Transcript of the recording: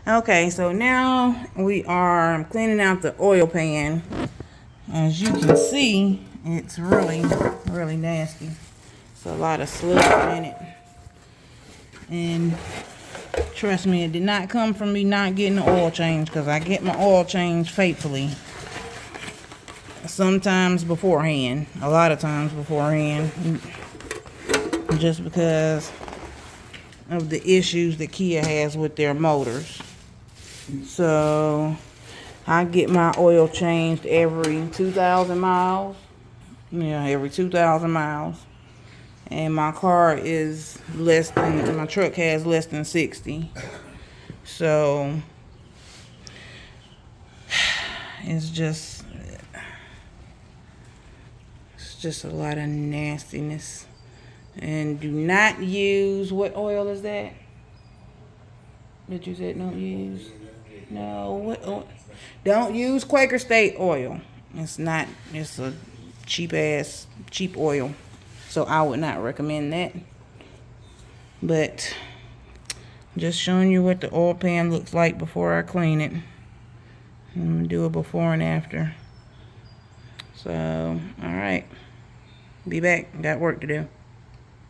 Okay, so now we are cleaning out the oil pan. As you can see, it's really, really nasty. It's a lot of sludge in it. And trust me, it did not come from me not getting the oil change, because I get my oil change faithfully. Sometimes beforehand, a lot of times beforehand, just because of the issues that Kia has with their motors. So I get my oil changed every 2,000 miles. Yeah, every 2,000 miles. And my car is less than, my truck has less than 60. So it's just a lot of nastiness. And do not use, what oil is that? Did you say don't use? No, what oil? Don't use Quaker State oil. It's not, it's a cheap oil. So I would not recommend that. But just showing you what the oil pan looks like before I clean it. I'm gonna do a before and after. So, alright. Be back. Got work to do.